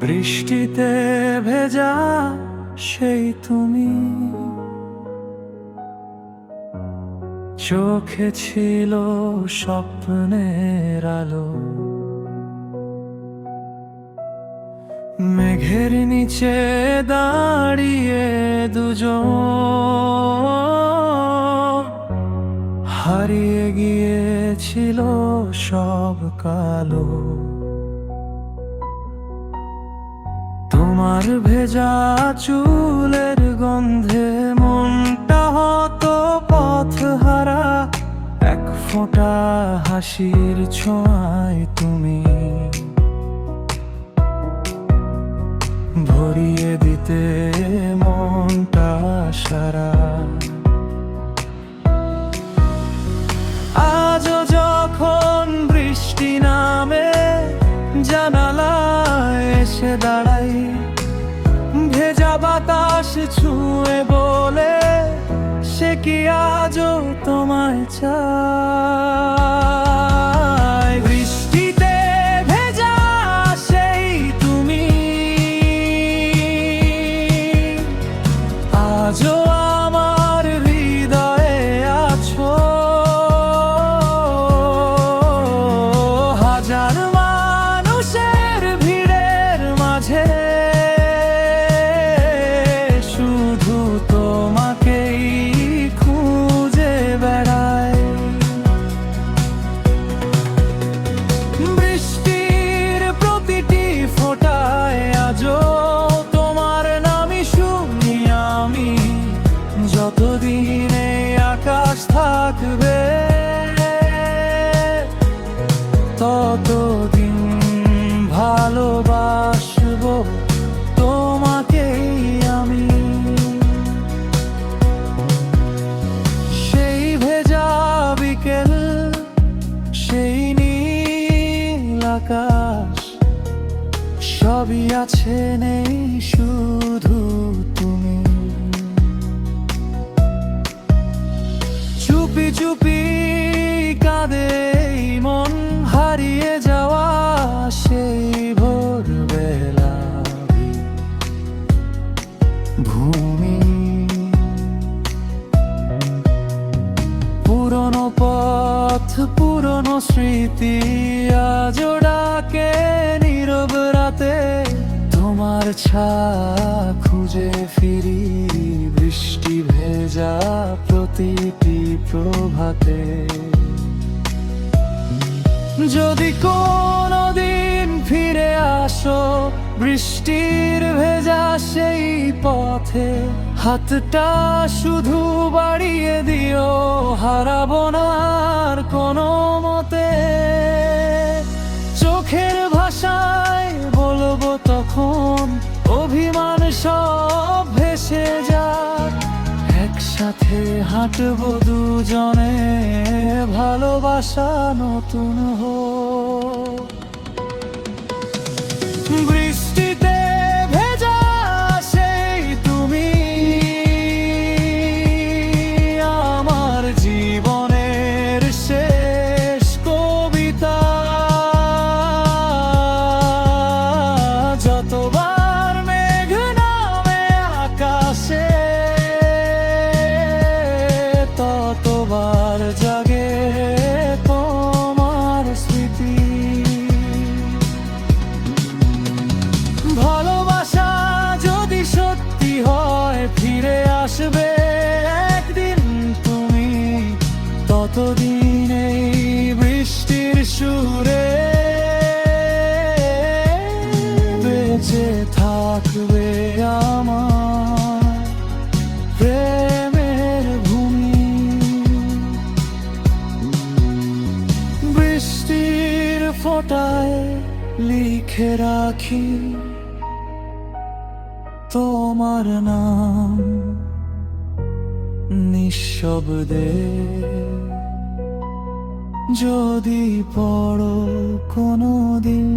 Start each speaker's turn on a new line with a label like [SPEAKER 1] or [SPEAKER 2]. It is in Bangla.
[SPEAKER 1] বৃষ্টিতে ভেজা সেই তুমি, চোখে ছিল স্বপ্নের আলো। মেঘের নিচে দাঁড়িয়ে দুজন হারিয়ে গিয়েছিল সব কালো। তোমার ভেজা চুলের গন্ধে মনটা হতো পথহারা, এক ফোঁটা হাসির ছোঁয়ায় তুমি ভরিয়ে দিতে মনটা সারা। আজও যখন বৃষ্টি নামে জানালায় এসে দাঁড়াই, ভেজা বাতাস ছুঁয়ে বলে সে কি আজও তোমায় চায়। বৃষ্টিতে ভেজা সেই তুমি, আজও আমার হৃদয়ে আছো। হাজার মানুষের ভিড়ের মাঝে শুধু তোমাকেই খুঁজে বেড়াই। বৃষ্টির প্রতিটি ফোঁটায় আজও তোমার নামই শুনি আমি। যতদিন এই আকাশ থাকবে ততদিন ভালোবাসবো তোমাকেই আমি। সেই ভেজা বিকেল, সেই নীল আকাশ, সবই আছে নেই শুধু তুমি। চুপি চুপি কাঁদে এই মন, হারিয়ে যাওয়া সেই ভোরবেলা ভূমি। পুরনো পথ, পুরনো স্মৃতি আজও ডাকে নীরব রাতে। তোমার ছায়া খুঁজে ফিরি বৃষ্টি ভেজা প্রতিটি প্রভাতে। যদি কোনোদিন ফিরে আসো বৃষ্টির ভেজা সেই পথে, হাতটা শুধু বাড়িয়ে দিও, হারাবো না আর কোনো মতে। চোখের ভাষায় বলবো তখন অভিমান সব ভেসে যাক। একসাথে হাঁটবো দুজনে, ভালোবাসা নতুন হোক। বৃষ্টিতে ভেজা সেই তুমি, আমার জীবনের শেষ কবিতা। যতবার মেঘ নামে আকাশে ততবার জাগে তোমার স্মৃতি। ভালোবাসা যদি সত্যি হয় ফিরে আসবে একদিন তুমি, ততদিন এই বৃষ্টির সুরে বেঁচে থাকবে আমার প্রেমের ভূমি। বৃষ্টির ফোঁটায় লিখে রাখি তোমার নাম নিঃশব্দে। যদি পড়ো কোনোদিন